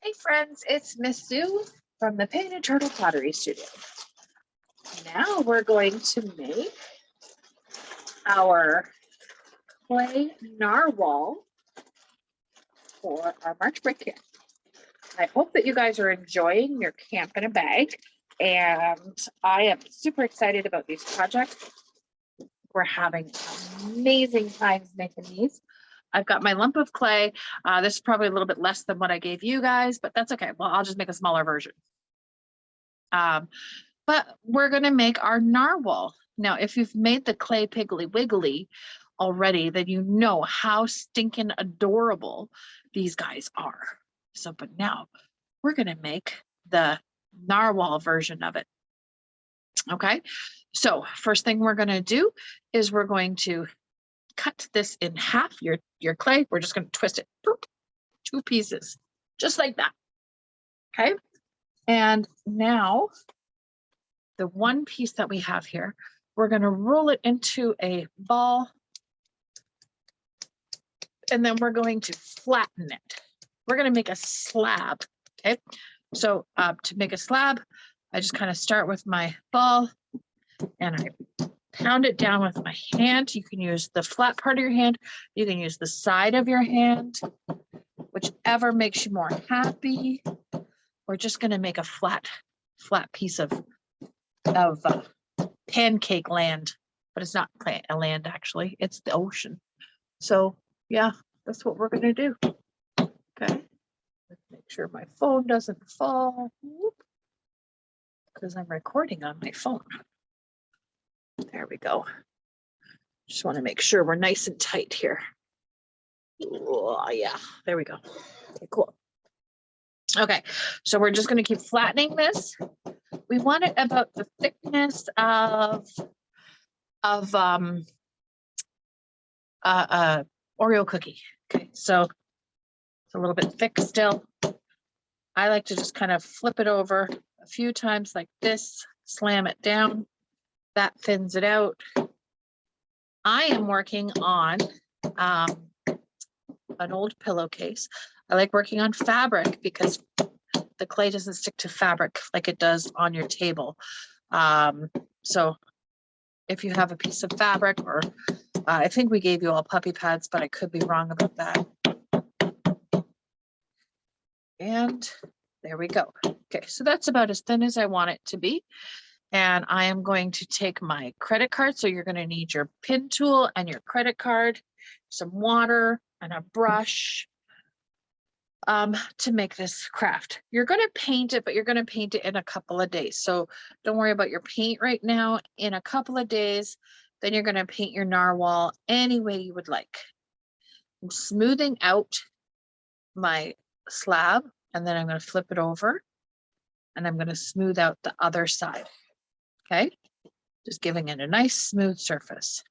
Hey friends, it's Miss Sue from the Painted Turtle Pottery Studio. Now we're going to make our clay narwhal for our March break camp. I hope that you guys are enjoying your camp in a bag, and I am super excited about these projects. We're having amazing times making these. I've got my lump of clay. This is probably a little bit less than what I gave you guys, but that's okay. Well, I'll just make a smaller version. But we're going to make our narwhal. Now, if you've made the clay Piggly Wiggly already, then you know how stinking adorable these guys are. So, but now we're going to make the narwhal version of it. Okay, so first thing we're going to do is we're going to cut this in half, your clay. We're just going to twist it, boop, 2 pieces, just like that. Okay, and now the 1 piece that we have here, we're going to roll it into a ball, and then we're going to flatten it. We're going to make a slab. Okay, so to make a slab, I just kind of start with my ball and I pound it down with my hand. You can use the flat part of your hand. You can use the side of your hand, whichever makes you more happy. We're just going to make a flat piece of pancake land, but it's not a land actually, it's the ocean. So yeah, that's what we're going to do. Okay, let's make sure my phone doesn't fall because I'm recording on my phone. There we go. Just want to make sure we're nice and tight here. Oh yeah, there we go. Okay, cool. Okay, so we're just going to keep flattening this. We want it about the thickness of Oreo cookie. Okay, so it's a little bit thick still. I like to just kind of flip it over a few times like this, slam it down. That thins it out. I am working on an old pillowcase. I like working on fabric because the clay doesn't stick to fabric like it does on your table. So if you have a piece of fabric, or I think we gave you all puppy pads, but I could be wrong about that. And there we go. Okay, so that's about as thin as I want it to be. And I am going to take my credit card. So you're going to need your pin tool and your credit card, some water and a brush to make this craft. You're going to paint it, but you're going to paint it in a couple of days. So don't worry about your paint right now. In a couple of days, then you're going to paint your narwhal any way you would like. I'm smoothing out my slab, and then I'm going to flip it over, and I'm going to smooth out the other side. Okay, just giving it a nice smooth surface.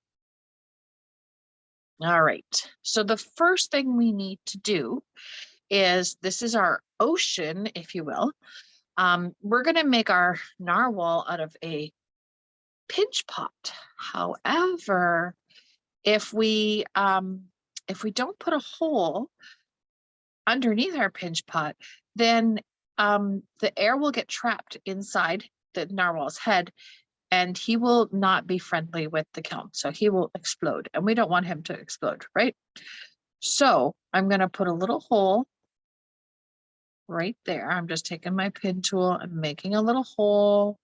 All right, so the first thing we need to do is, this is our ocean, if you will. We're going to make our narwhal out of a pinch pot. However, if we don't put a hole underneath our pinch pot, then the air will get trapped inside the narwhal's head, and he will not be friendly with the kiln. So he will explode, and we don't want him to explode, right? So I'm going to put a little hole right there. I'm just taking my pin tool and making a little hole,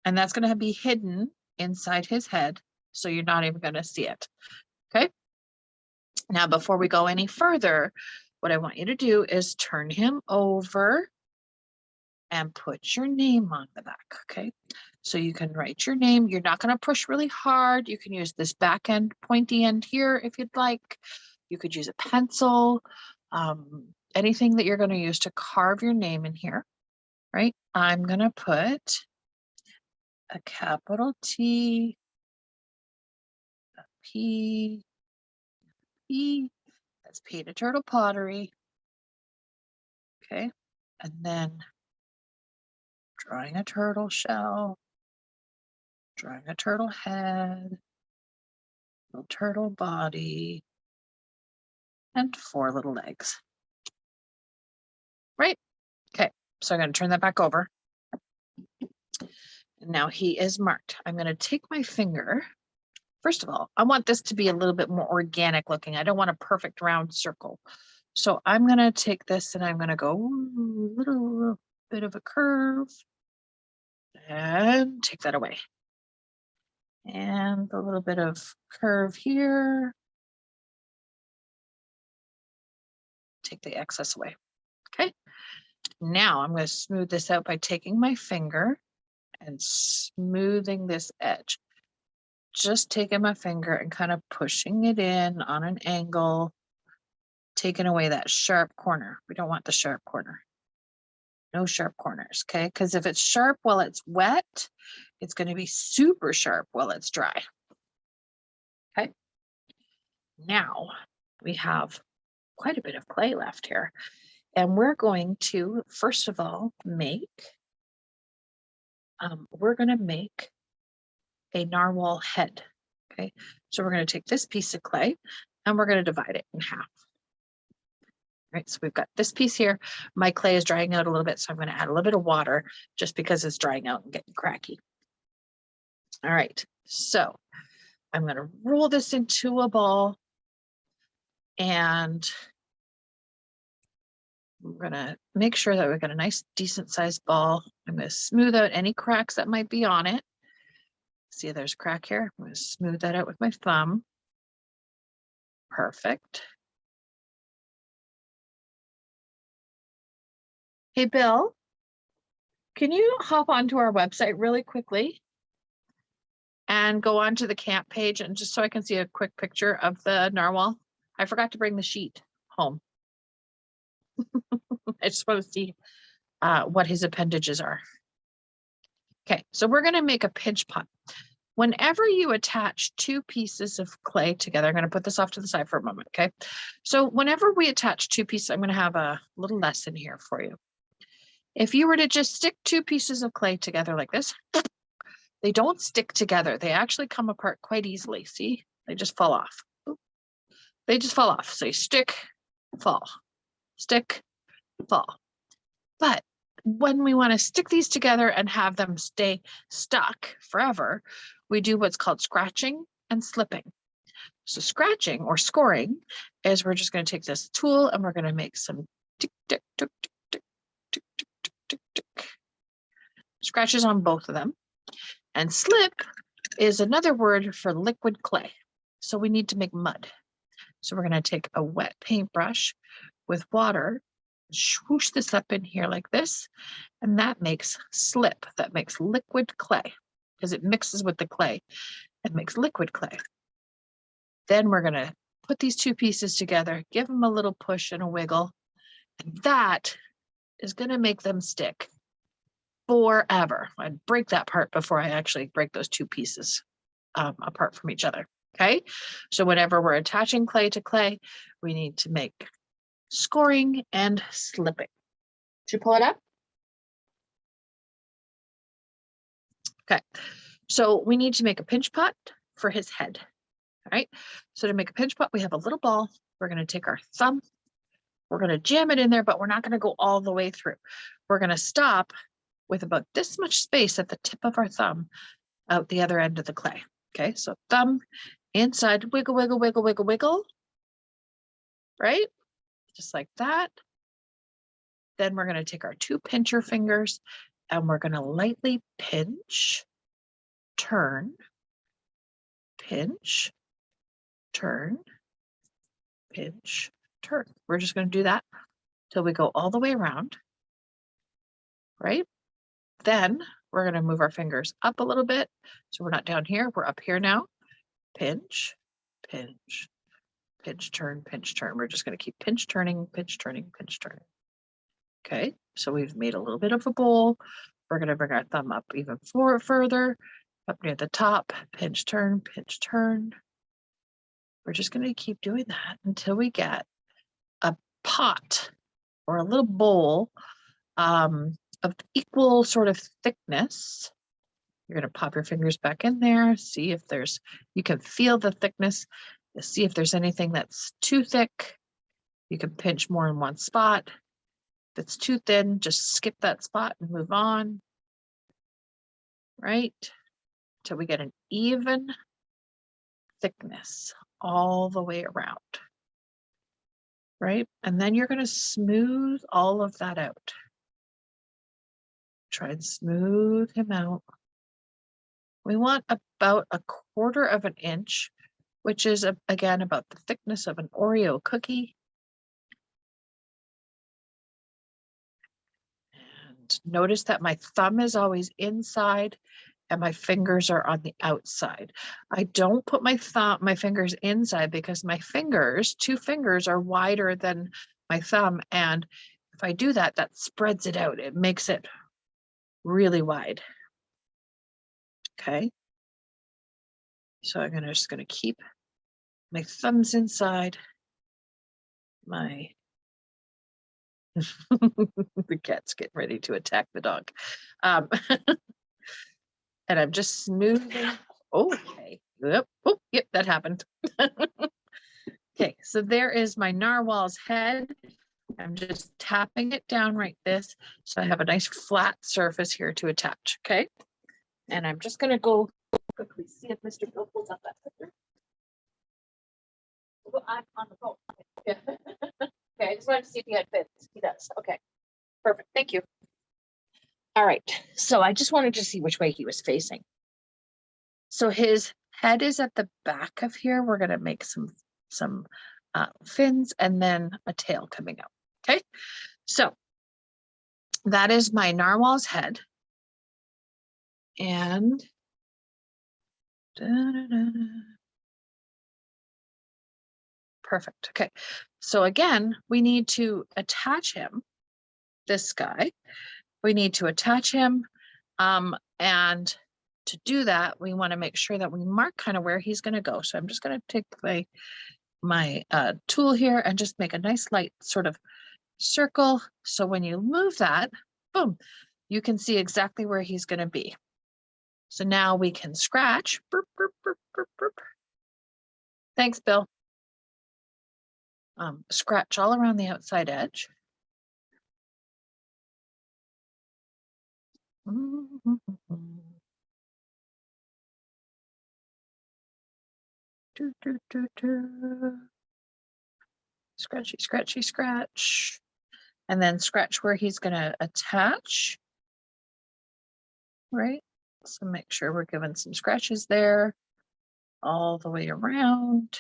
and that's going to be hidden inside his head, so you're not even going to see it. Okay. Now, before we go any further, what I want you to do is turn him over and put your name on the back. Okay, so you can write your name. You're not going to push really hard. You can use this back end, pointy end here if you'd like. You could use a pencil, anything that you're going to use to carve your name in here, right? I'm going to put a capital T, a P, E, that's Painted Turtle Pottery. Okay, and then drawing a turtle shell, drawing a turtle head, little turtle body, and 4 little legs. right? Okay, so I'm going to turn that back over. Now he is marked. I'm going to take my finger. First of all, I want this to be a little bit more organic looking. I don't want a perfect round circle. So I'm going to take this and I'm going to go a little bit of a curve and take that away. And a little bit of curve here. Take the excess away. Okay. Now I'm going to smooth this out by taking my finger and smoothing this edge. Just taking my finger and kind of pushing it in on an angle, taking away that sharp corner. We don't want the sharp corner. No sharp corners, okay? Because if it's sharp while it's wet, it's going to be super sharp while it's dry. Okay. Now we have quite a bit of clay left here. And we're going to, first of all, make a narwhal head. Okay, so we're going to take this piece of clay and we're going to divide it in half. All right, so we've got this piece here. My clay is drying out a little bit, so I'm going to add a little bit of water just because it's drying out and getting cracky. All right, so I'm going to roll this into a ball and we're going to make sure that we've got a nice decent sized ball. I'm going to smooth out any cracks that might be on it. See, there's a crack here. I'm going to smooth that out with my thumb. Perfect. Hey, Bill, can you hop onto our website really quickly and go onto the camp page and just so I can see a quick picture of the narwhal? I forgot to bring the sheet home. I just want to see what his appendages are. Okay, so we're going to make a pinch pot. Whenever you attach two pieces of clay together, I'm going to put this off to the side for a moment, okay? So whenever we attach two pieces, I'm going to have a little lesson here for you. If you were to just stick two pieces of clay together like this, they don't stick together. They actually come apart quite easily. See, they just fall off. They just fall off. So you stick, fall, stick, fall. But when we want to stick these together and have them stay stuck forever, we do what's called scratching and slipping. So scratching or scoring is we're just going to take this tool and we're going to make some tick, tick, tick, tick, tick, tick, tick, tick, tick, tick. Scratches on both of them. And slip is another word for liquid clay. So we need to make mud. So we're going to take a wet paintbrush with water, swoosh this up in here like this, and that makes slip. That makes liquid clay because it mixes with the clay and makes liquid clay. Then we're going to put these two pieces together, give them a little push and a wiggle, and that is going to make them stick forever. I'd break that part before I actually break those two pieces apart from each other. Okay, so whenever we're attaching clay to clay, we need to make scoring and slipping. Did you pull it up? Okay, so we need to make a pinch pot for his head. All right, so to make a pinch pot, we have a little ball. We're going to take our thumb. We're going to jam it in there, but we're not going to go all the way through. We're going to stop with about this much space at the tip of our thumb out the other end of the clay. Okay, so thumb inside, wiggle, wiggle, wiggle, wiggle, wiggle, right? Just like that. Then we're going to take our two pincher fingers and we're going to lightly pinch, turn, pinch, turn, pinch, turn. We're just going to do that till we go all the way around, right? Then we're going to move our fingers up a little bit. So we're not down here, we're up here now. Pinch, pinch, pinch, turn, pinch, turn. We're just going to keep pinch, turning, pinch, turning, pinch, turning. Okay, so we've made a little bit of a bowl. We're going to bring our thumb up even further, up near the top, pinch, turn, pinch, turn. We're just going to keep doing that until we get a pot or a little bowl of equal sort of thickness. You're going to pop your fingers back in there, see if you can feel the thickness, see if there's anything that's too thick. You can pinch more in one spot. If it's too thin, just skip that spot and move on, right? Till we get an even thickness all the way around, right? And then you're going to smooth all of that out. Try and smooth him out. We want about 1/4 of an inch, which is again about the thickness of an Oreo cookie. And notice that my thumb is always inside and my fingers are on the outside. I don't put my fingers inside because my fingers, 2 fingers, are wider than my thumb. And if I do that, that spreads it out. It makes it really wide. Okay. So I'm just gonna keep my thumbs inside. The cat's getting ready to attack the dog. And I'm just smoothing. Okay. Yep. Oh, yep, that happened. Okay, so there is my narwhal's head. I'm just tapping it down like this. So I have a nice flat surface here to attach. Okay. And I'm just going to go quickly see if Mr. Bill pulls up that picture. Well, I'm on the phone. Yeah. Okay, I just wanted to see if he had fins. He does. Okay, perfect. Thank you. All right, so I just wanted to see which way he was facing. So his head is at the back of here. We're going to make some fins and then a tail coming out. Okay, so that is my narwhal's head. And perfect. Okay, so again, we need to attach him, this guy. We need to attach him. And to do that, we want to make sure that we mark kind of where he's going to go. So I'm just going to take my tool here and just make a nice light sort of circle. So when you move that, boom, you can see exactly where he's going to be. So now we can scratch. Burp, burp, burp, burp, burp. Thanks, Bill. Scratch all around the outside edge. Scratchy, scratchy, scratch. And then scratch where he's going to attach. Right? So make sure we're giving some scratches there all the way around.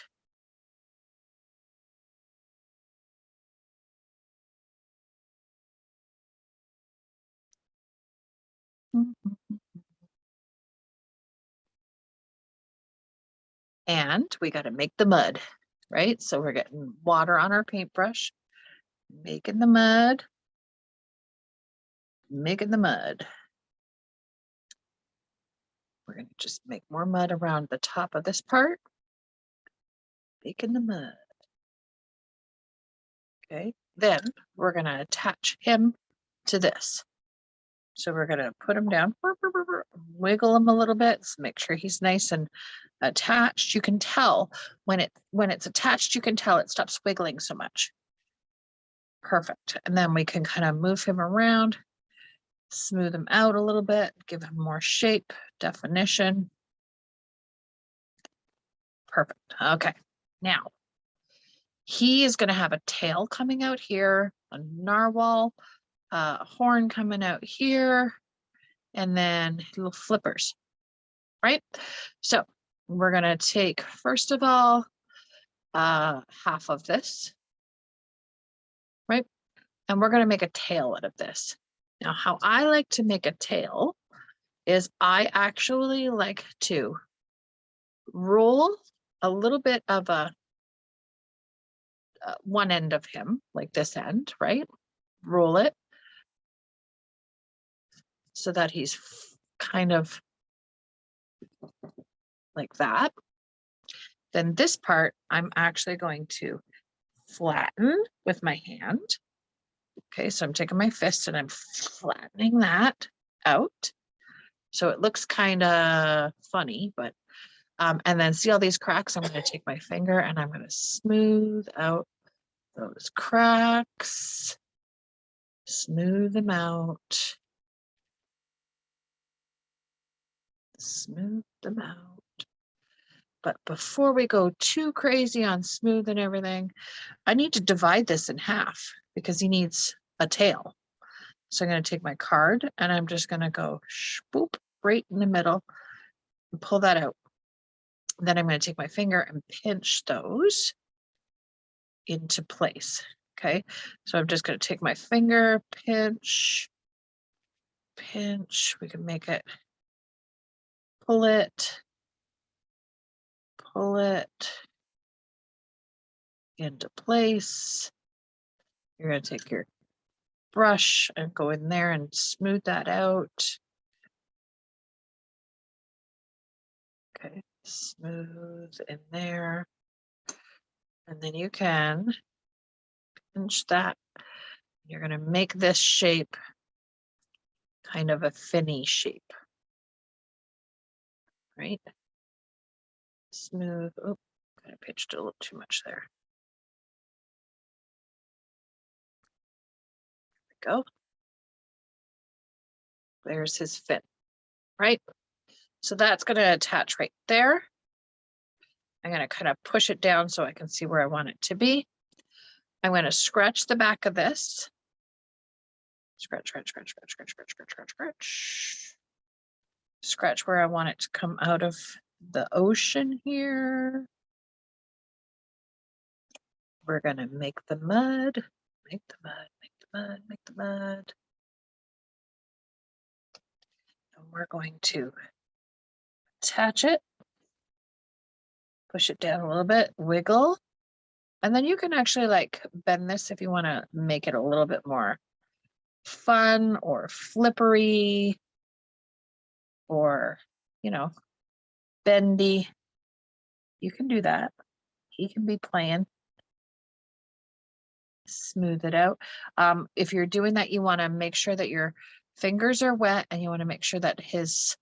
And we got to make the mud, right? So we're getting water on our paintbrush, making the mud, making the mud. We're going to just make more mud around the top of this part, making the mud. Okay, then we're going to attach him to this. So we're going to put him down, wiggle him a little bit, so make sure he's nice and attached. You can tell when it's attached, you can tell it stops wiggling so much. Perfect. And then we can kind of move him around, smooth him out a little bit, give him more shape, definition. Perfect. Okay. Now, he is going to have a tail coming out here, a narwhal, horn coming out here, and then little flippers, right? So we're going to take, first of all, half of this, right? And we're going to make a tail out of this. Now, how I like to make a tail is I actually like to roll a little bit of one end of him, like this end, right? Roll it so that he's kind of like that. Then this part, I'm actually going to flatten with my hand. Okay, so I'm taking my fist and I'm flattening that out. So it looks kind of funny, but, and then see all these cracks? I'm going to take my finger and I'm going to smooth out those cracks. Smooth them out. Smooth them out. But before we go too crazy on smooth and everything, I need to divide this in half because he needs a tail. So I'm going to take my card and I'm just going to go boop right in the middle and pull that out. Then I'm going to take my finger and pinch those into place. Okay, so I'm just going to take my finger, pinch, pinch. We can make it, pull it into place. You're going to take your brush and go in there and smooth that out. Okay, smooth in there. And then you can pinch that. You're going to make this shape kind of a finny shape, right? Smooth. Oh, kind of pinched a little too much there. There we go. There's his fin, right? So that's going to attach right there. I'm going to kind of push it down so I can see where I want it to be. I'm going to scratch the back of this. Scratch, scratch, scratch, scratch, scratch, scratch, scratch, scratch, scratch. Scratch where I want it to come out of the ocean here. We're going to make the mud, make the mud, make the mud, make the mud. And we're going to attach it, push it down a little bit, wiggle. And then you can actually like bend this if you want to make it a little bit more fun or flippery or, you know, bendy. You can do that. He can be playing. Smooth it out. If you're doing that, you want to make sure that your fingers are wet and you want to make sure that his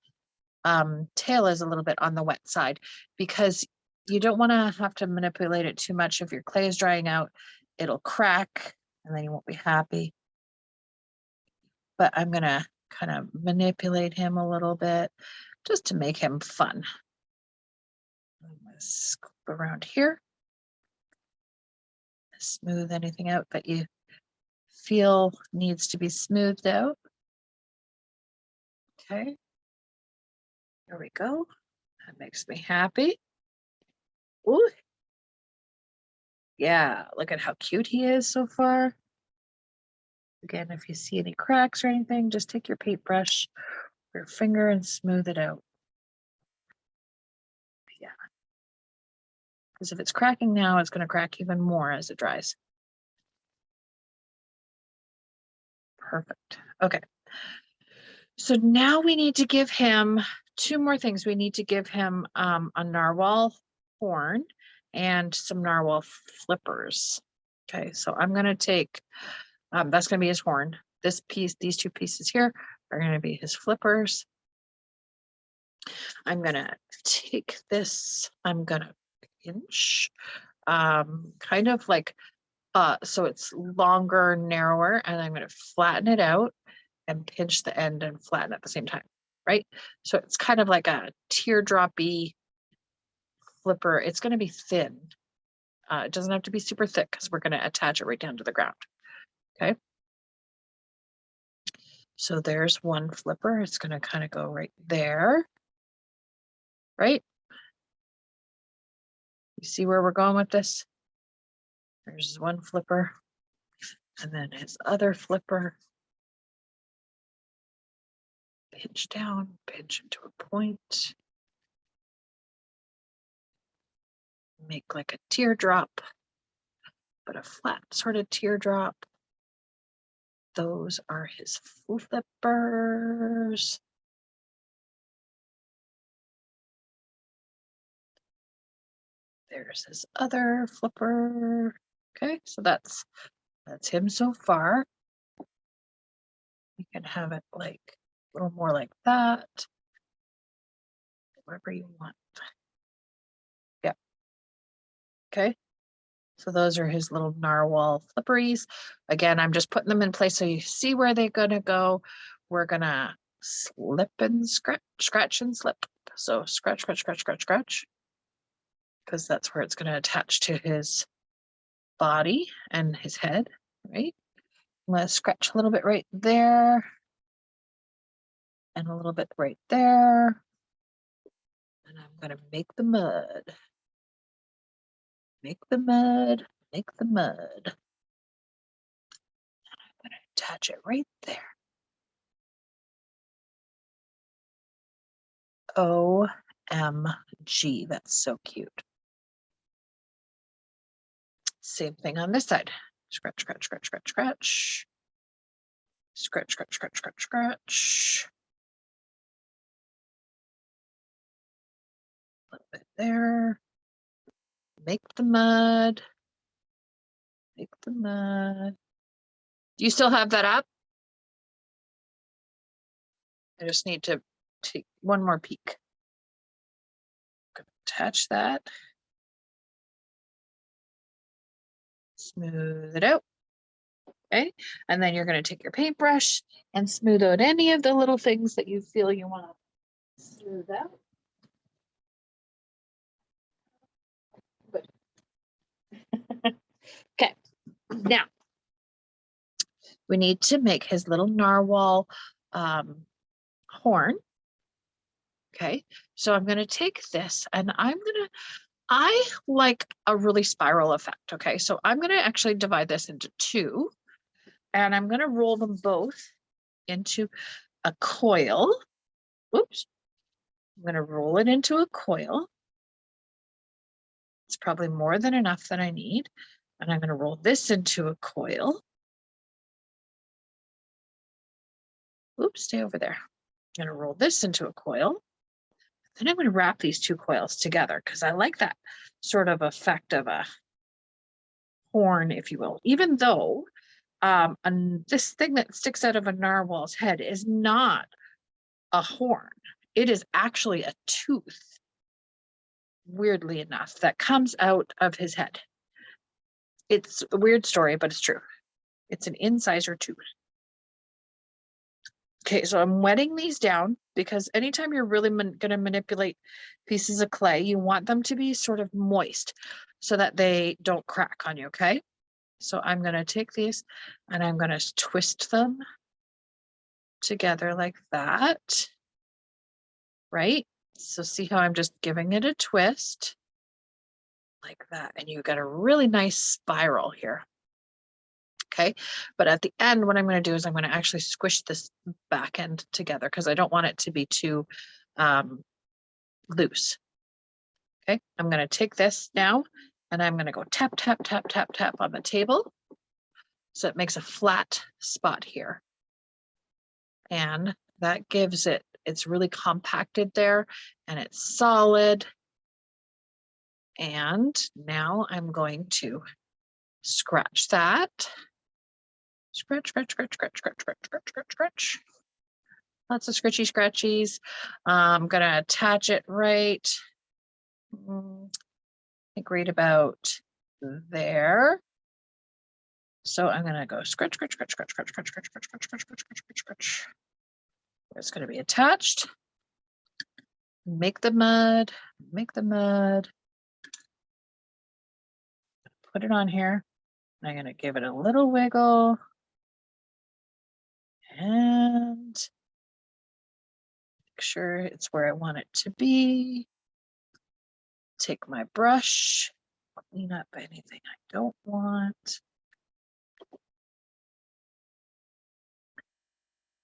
tail is a little bit on the wet side because you don't want to have to manipulate it too much. If your clay is drying out, it'll crack and then you won't be happy. But I'm going to kind of manipulate him a little bit just to make him fun. I'm going to scoop around here. Smooth anything out that you feel needs to be smoothed out. Okay. There we go. That makes me happy. Ooh. Yeah, look at how cute he is so far. Again, if you see any cracks or anything, just take your paintbrush or your finger and smooth it out. Yeah. Because if it's cracking now, it's going to crack even more as it dries. Perfect. Okay. So now we need to give him two more things. We need to give him a narwhal horn and some narwhal flippers. Okay, so I'm going to take, that's going to be his horn. This piece, these two pieces here are going to be his flippers. I'm going to take this, I'm going to pinch, kind of like, so it's longer, narrower, and I'm going to flatten it out and pinch the end and flatten at the same time, right? So it's kind of like a teardroppy flipper. It's going to be thin. It doesn't have to be super thick because we're going to attach it right down to the ground. Okay. So there's one flipper. It's going to kind of go right there, right? You see where we're going with this? There's one flipper and then his other flipper. Pinch down, pinch into a point. Make like a teardrop, but a flat sort of teardrop. Those are his flippers. There's his other flipper. Okay, so that's him so far. You can have it like a little more like that. Wherever you want. Yeah. Okay. So those are his little narwhal flipperies. Again, I'm just putting them in place so you see where they're gonna go. We're gonna slip and scratch and slip. So scratch, scratch, scratch, scratch, scratch, because that's where it's gonna attach to his body and his head, right? I'm gonna scratch a little bit right there and a little bit right there. And I'm gonna make the mud. Make the mud, make the mud. And I'm gonna attach it right there. OMG, that's so cute. Same thing on this side. Scratch, scratch, scratch, scratch, scratch. Scratch, scratch, scratch, scratch, scratch. A little bit there. Make the mud. Make the mud. Do you still have that up? I just need to take one more peek. Attach that. Smooth it out. Okay, and then you're going to take your paintbrush and smooth out any of the little things that you feel you want to smooth out. Good. Okay, now we need to make his little narwhal horn. Okay, so I'm going to take this and I like a really spiral effect. Okay, so I'm going to actually divide this into two and I'm going to roll them both into a coil. Whoops. I'm going to roll it into a coil. It's probably more than enough that I need. And I'm going to roll this into a coil. Oops, stay over there. I'm going to roll this into a coil. Then I'm going to wrap these two coils together because I like that sort of effect of a horn, if you will, even though this thing that sticks out of a narwhal's head is not a horn. It is actually a tooth, weirdly enough, that comes out of his head. It's a weird story, but it's true. It's an incisor tooth. Okay, so I'm wetting these down because anytime you're really going to manipulate pieces of clay, you want them to be sort of moist so that they don't crack on you, okay? So I'm going to take these and I'm going to twist them together like that, right? So see how I'm just giving it a twist like that, and you got a really nice spiral here. Okay, but at the end, what I'm going to do is I'm going to actually squish this back end together because I don't want it to be too loose. Okay, I'm going to take this now and I'm going to go tap, tap, tap, tap, tap on the table. So it makes a flat spot here. And that gives it, it's really compacted there and it's solid. And now I'm going to scratch that. Scratch, scratch, scratch, scratch, scratch, scratch, scratch, scratch, scratch. Lots of scratchy scratchies. I'm going to attach it right, I think right about there. So I'm going to go scratch, scratch, scratch, scratch, scratch, scratch, scratch, scratch, scratch, scratch, scratch, scratch, scratch. It's going to be attached. Make the mud, make the mud. Put it on here. I'm going to give it a little wiggle. And make sure it's where I want it to be. Take my brush, clean up anything I don't want.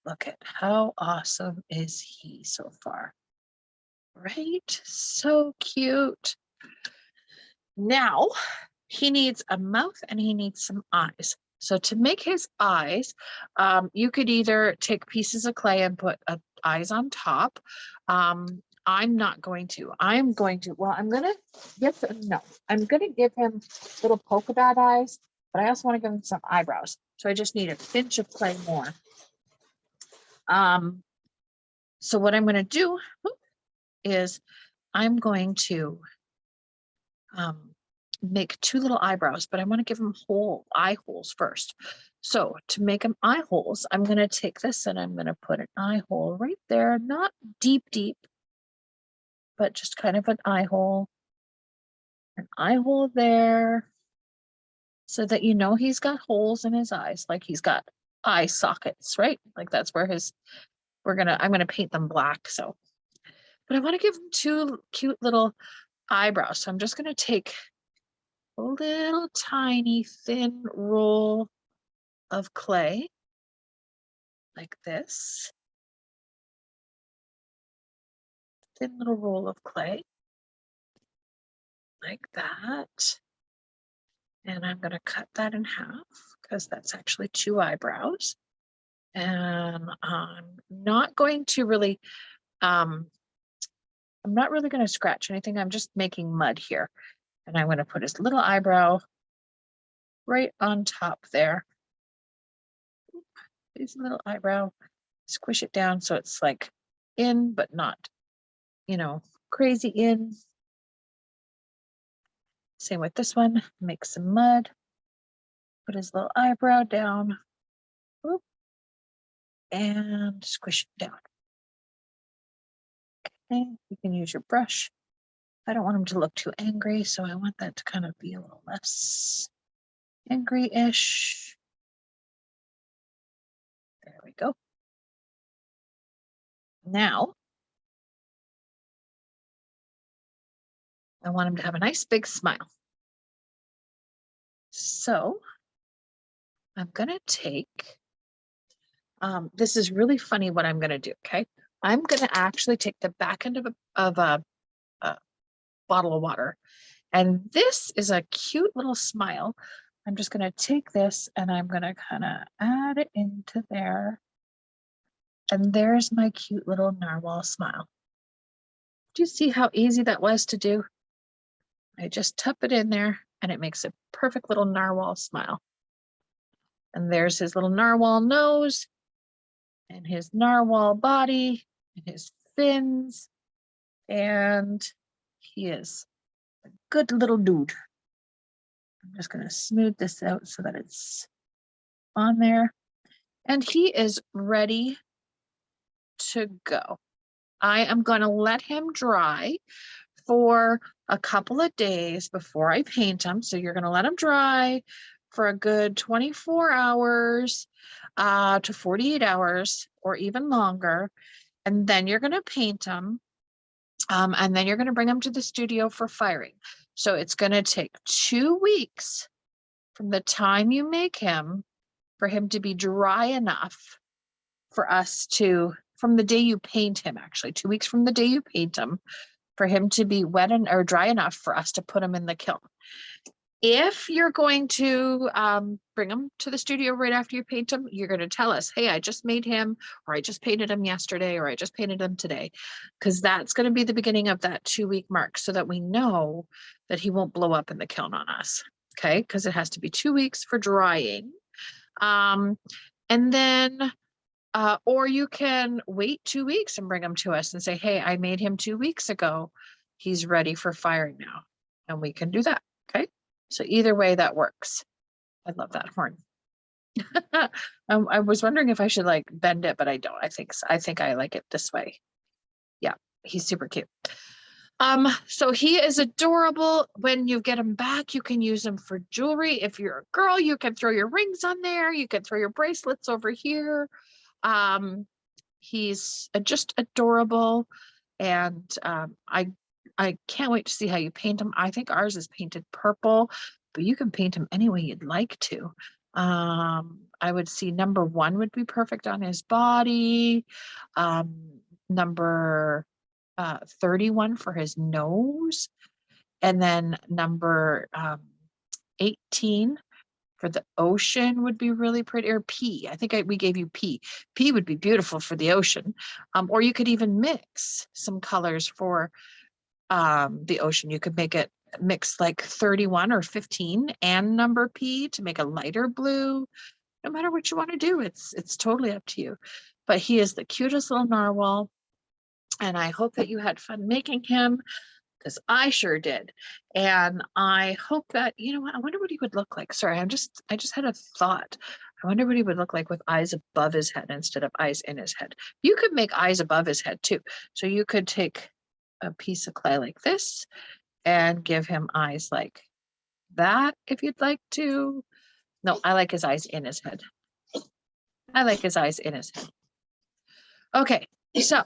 Look at how awesome is he so far, right? So cute. Now he needs a mouth and he needs some eyes. So to make his eyes, you could either take pieces of clay and put eyes on top. I'm not going to. I'm going to, well, I'm going to give him, no, I'm going to give him little polka dot eyes, but I also want to give him some eyebrows. So I just need a pinch of clay more. So what I'm going to do is I'm going to make two little eyebrows, but I want to give him eye holes first. So to make him eye holes, I'm going to take this and I'm going to put an eye hole right there, not deep, but just kind of an eye hole there, so that you know he's got holes in his eyes, like he's got eye sockets, right? Like that's where I'm gonna paint them black. So, but I want to give him two cute little eyebrows. So I'm just gonna take a little tiny thin roll of clay like this. Thin little roll of clay like that. And I'm going to cut that in half because that's actually two eyebrows. And I'm not going to really, I'm not really going to scratch anything. I'm just making mud here. And I'm going to put his little eyebrow right on top there. His little eyebrow, squish it down so it's like in, but not, you know, crazy in. Same with this one, make some mud, put his little eyebrow down, whoop, and squish it down. Okay, you can use your brush. I don't want him to look too angry, so I want that to kind of be a little less angry-ish. There we go. Now, I want him to have a nice big smile. So I'm gonna take, this is really funny what I'm gonna do, okay? I'm gonna actually take the back end of a bottle of water. And this is a cute little smile. I'm just gonna take this and I'm gonna kind of add it into there. And there's my cute little narwhal smile. Do you see how easy that was to do? I just tuck it in there and it makes a perfect little narwhal smile. And there's his little narwhal nose and his narwhal body and his fins. And he is a good little dude. I'm just going to smooth this out so that it's on there. And he is ready to go. I am going to let him dry for a couple of days before I paint him. So you're going to let him dry for a good 24 hours to 48 hours or even longer. And then you're going to paint him. And then you're going to bring him to the studio for firing. So it's going to take 2 weeks from the time you make him for him to be dry enough for us to, from the day you paint him, actually 2 weeks from the day you paint him, for him to be wet or dry enough for us to put him in the kiln. If you're going to bring him to the studio right after you paint him, you're going to tell us, hey, I just made him, or I just painted him yesterday, or I just painted him today, because that's going to be the beginning of that 2-week mark so that we know that he won't blow up in the kiln on us. Okay, because it has to be 2 weeks for drying. And then or you can wait 2 weeks and bring him to us and say, hey, I made him 2 weeks ago. He's ready for firing now. And we can do that. Okay. So either way that works. I love that horn. I was wondering if I should like bend it, but I don't. I think I like it this way. Yeah, he's super cute. So he is adorable. When you get him back, you can use him for jewelry. If you're a girl, you can throw your rings on there. You can throw your bracelets over here. He's just adorable, and I can't wait to see how you paint him. I think ours is painted purple, but you can paint him any way you'd like to. I would see number 1 would be perfect on his body. Number 31 for his nose, and then number 18 for the ocean would be really pretty, or P. I think we gave you P. P would be beautiful for the ocean. Or you could even mix some colors for the ocean. You could make it mix like 31 or 15 and number P to make a lighter blue. No matter what you want to do, it's totally up to you. But he is the cutest little narwhal, and I hope that you had fun making him. because I sure did. And I hope that, you know what, I wonder what he would look like. Sorry, I just had a thought. I wonder what he would look like with eyes above his head instead of eyes in his head. You could make eyes above his head too. So you could take a piece of clay like this and give him eyes like that if you'd like to. No, I like his eyes in his head. I like his eyes in his head. Okay, so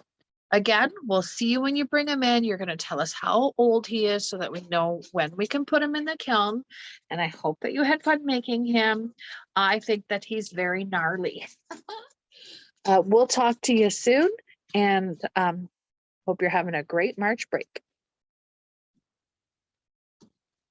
again, we'll see you when you bring him in. You're going to tell us how old he is so that we know when we can put him in the kiln. And I hope that you had fun making him. I think that he's very gnarly. We'll talk to you soon, and hope you're having a great March break.